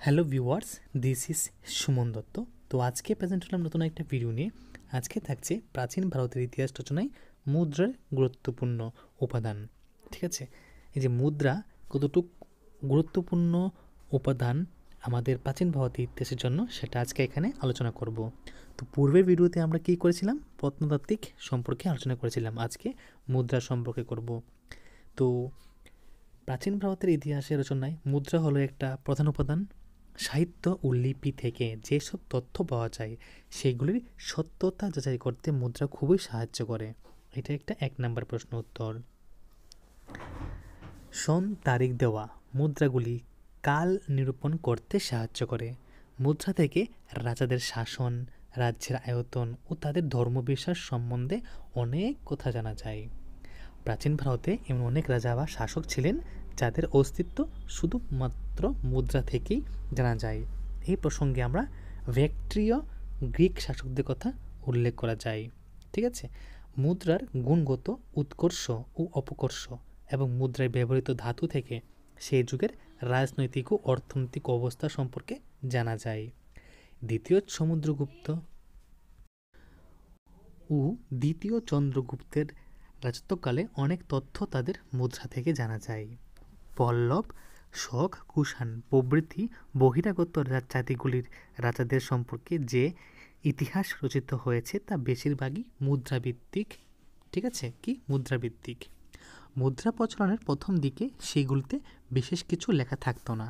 Hello viewers, this is Suman Dutta. তো আজকে present হলাম নতুন একটা ভিডিও নিয়ে। আজকে থাকছে প্রাচীন ভারতের ইতিহাস রচনায় মুদ্রার গুরুত্বপূর্ণ উপাদান। ঠিক আছে, এই যে মুদ্রা কতটুক গুরুত্বপূর্ণ উপাদান আমাদের প্রাচীন ভারতের ইতিহাসের জন্য, সেটা আজকে এখানে আলোচনা করব। তো পূর্বের ভিডিওতে আমরা কী করেছিলাম, প্রত্নতাত্ত্বিক সম্পর্কে আলোচনা করেছিলাম। আজকে মুদ্রা সম্পর্কে করব। তো প্রাচীন ভারতের ইতিহাসের রচনায় মুদ্রা হলো একটা প্রধান উপাদান। সাহিত্য ও লিপি থেকে যেসব তথ্য পাওয়া যায় সেগুলির সত্যতা যাচাই করতে মুদ্রা খুবই সাহায্য করে। এটা একটা 1 নম্বর প্রশ্ন উত্তর। সন তারিখ দেওয়া মুদ্রাগুলি কাল নিরূপণ করতে সাহায্য করে। মুদ্রা থেকে রাজাদের শাসন, রাজ্যের আয়তন ও তাদের ধর্মবিশ্বাস সম্বন্ধে অনেক কথা জানা যায়। প্রাচীন ভারতে এমন অনেক রাজা বা শাসক ছিলেন যাদের অস্তিত্ব শুধুমাত্র মুদ্রা থেকেই জানা যায়। এই প্রসঙ্গে আমরা ভেক্ট্রীয় গ্রিক শাসকদের কথা উল্লেখ করা যায়। ঠিক আছে, মুদ্রার গুণগত উৎকর্ষ ও অপকর্ষ এবং মুদ্রায় ব্যবহৃত ধাতু থেকে সেই যুগের রাজনৈতিক ও অর্থনৈতিক অবস্থা সম্পর্কে জানা যায়। দ্বিতীয় চন্দ্রগুপ্তের রাজত্বকালে অনেক তথ্য তাদের মুদ্রা থেকে জানা যায়। পল্লব, শক, কুষাণ প্রভৃতি বহিরাগত জাতিগুলির রাজাদের সম্পর্কে যে ইতিহাস রচিত হয়েছে তা বেশিরভাগই মুদ্রাভিত্তিক। ঠিক আছে, কি মুদ্রাভিত্তিক। মুদ্রা প্রচলনের প্রথম দিকে সেগুলিতে বিশেষ কিছু লেখা থাকতো না।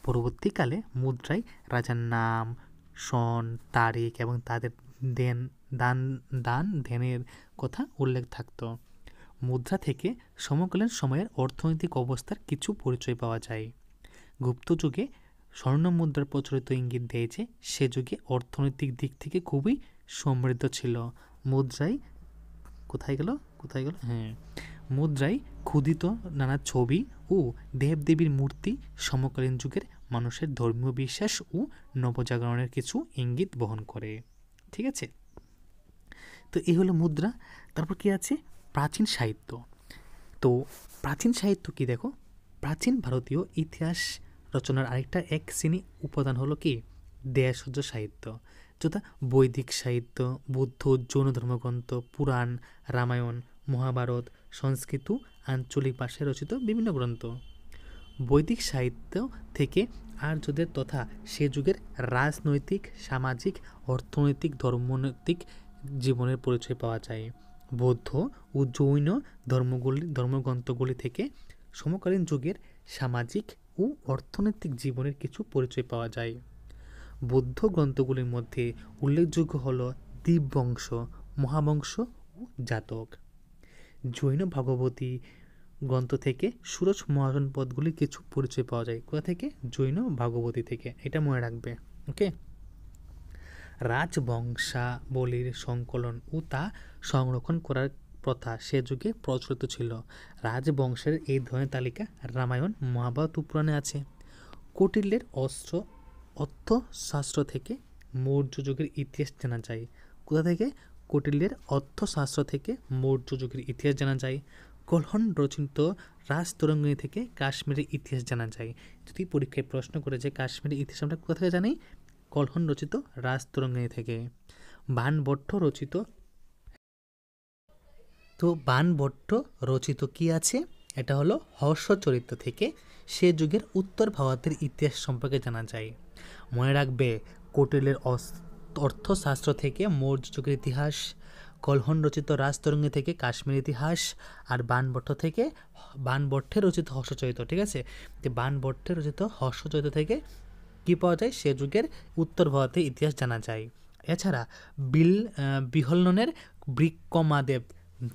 পরবর্তীকালে মুদ্রায় রাজার নাম, সন, তারিখ এবং তাদের দেনের কথা উল্লেখ থাকতো। মুদ্রা থেকে সমকালীন সময়ের অর্থনৈতিক অবস্থার কিছু পরিচয় পাওয়া যায়। গুপ্ত যুগে স্বর্ণ মুদ্রার প্রচলিত ইঙ্গিত দেয় যে সে যুগে অর্থনৈতিক দিক থেকে খুবই সমৃদ্ধ ছিল। মুদ্রায় ক্ষুদিত নানা ছবি ও দেবদেবীর মূর্তি সমকালীন যুগের মানুষের ধর্মীয় বিশ্বাস ও নবজাগরণের কিছু ইঙ্গিত বহন করে। ঠিক আছে, তো এই হলো মুদ্রা। তারপর কি আছে, প্রাচীন সাহিত্য। তো প্রাচীন সাহিত্য কি দেখো, প্রাচীন ভারতীয় ইতিহাস রচনার আরেকটা এক শ্রেণী উপাদান হলো কি দেশজ সাহিত্য, যথা বৈদিক সাহিত্য, বৌদ্ধ জৈন ধর্মগ্রন্থ, পুরাণ, রামায়ণ, মহাভারত, সংস্কৃত আঞ্চলিক ভাষায় রচিত বিভিন্ন গ্রন্থ। বৈদিক সাহিত্য থেকে আর্যদের তথা সে যুগের রাজনৈতিক, সামাজিক, অর্থনৈতিক, ধর্মনৈতিক জীবনের পরিচয় পাওয়া যায়। বৌদ্ধ ও জৈন ধর্মগ্রন্থগুলি থেকে সমকালীন যুগের সামাজিক ও অর্থনৈতিক জীবনের কিছু পরিচয় পাওয়া যায়। বৌদ্ধ গ্রন্থগুলির মধ্যে উল্লেখযোগ্য হল দীপবংশ, মহাবংশ ও জাতক। জৈন ভাগবতী গ্রন্থ থেকে ষোড়শ মহাজন পদগুলির কিছু পরিচয় পাওয়া যায়। কোথা থেকে? জৈন ভাগবতী থেকে, এটা মনে রাখবে। ওকে, রাজবংশাবলীর সংকলন ও তা সংরক্ষণ করার প্রথা সে যুগে প্রচলিত ছিল। রাজবংশের এই ধরনের তালিকা রামায়ণ, মহাভারত পুরাণে আছে। কৌটিল্যের অর্থশাস্ত্র থেকে মৌর্য যুগের ইতিহাস জানা যায়। কোথা থেকে? কৌটিল্যের অর্থশাস্ত্র থেকে মৌর্য যুগের ইতিহাস জানা যায়। কলহন রচিত রাজতরঙ্গিনী থেকে কাশ্মীরের ইতিহাস জানা যায়। যদি পরীক্ষায় প্রশ্ন করে যে কাশ্মীরের ইতিহাস আমরা কোথা থেকে জানি, কলহন রচিত রাজতরঙ্গিনী থেকে। বাণভট্ট রচিত কি আছে, এটা হলো হর্ষচরিত্র থেকে সে যুগের উত্তর ভারতের ইতিহাস সম্পর্কে জানা যায়। মনে রাখবে, কৌটিল্যের অর্থশাস্ত্র থেকে মৌর্য যুগের ইতিহাস, কলহন রচিত রাজতরঙ্গিনী থেকে কাশ্মীর ইতিহাস, আর বাণভট্টের রচিত হর্ষচরিত্র। ঠিক আছে, যে বাণভট্টের রচিত হর্ষচরিত্র থেকে কি পাওয়া যায়, সে যুগের উত্তর ভারতের ইতিহাস জানা যায়। এছাড়া বিহল্লনের বৃক্কমাদেব,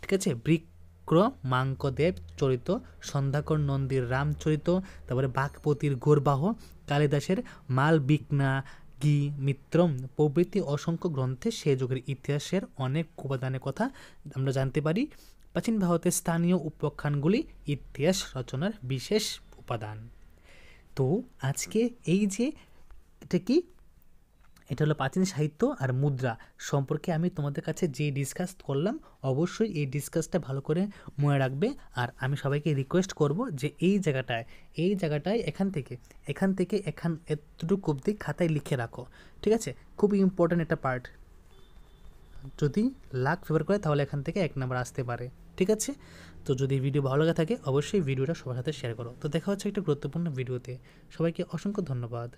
ঠিক আছে, বিক্রমাঙ্কদেব চরিত, সন্ধ্যাকর নন্দীর রামচরিত, তারপরে বাগপতির গৌরবাহ, কালিদাসের মালবিকনাগি মিত্রম প্রভৃতি অসংখ্য গ্রন্থে সে যুগের ইতিহাসের অনেক উপাদানের কথা আমরা জানতে পারি। প্রাচীন ভারতের স্থানীয় উপাখ্যানগুলি ইতিহাস রচনার বিশেষ উপাদান। তো আজকে এই যে এটা কি এটা হলো প্রাচীন সাহিত্য আর মুদ্রা সম্পর্কে আমি তোমাদের কাছে যে ডিসকাস করলাম, অবশ্যই এই ডিসকাসটা ভালো করে মনে রাখবে। আর আমি সবাইকে রিকোয়েস্ট করব যে এই জায়গাটায় এখান থেকে এতটুকু অবধি খাতায় লিখে রাখো, ঠিক আছে? খুবই ইম্পর্ট্যান্ট একটা পার্ট। যদি লাক ফেভার করে তাহলে এখান থেকে 1 নাম্বার আসতে পারে, ঠিক আছে? তো যদি ভিডিও ভালো লাগে থাকে অবশ্যই ভিডিওটা সবার সাথে শেয়ার করো। তো দেখা হচ্ছে একটা গুরুত্বপূর্ণ ভিডিওতে। সবাইকে অসংখ্য ধন্যবাদ।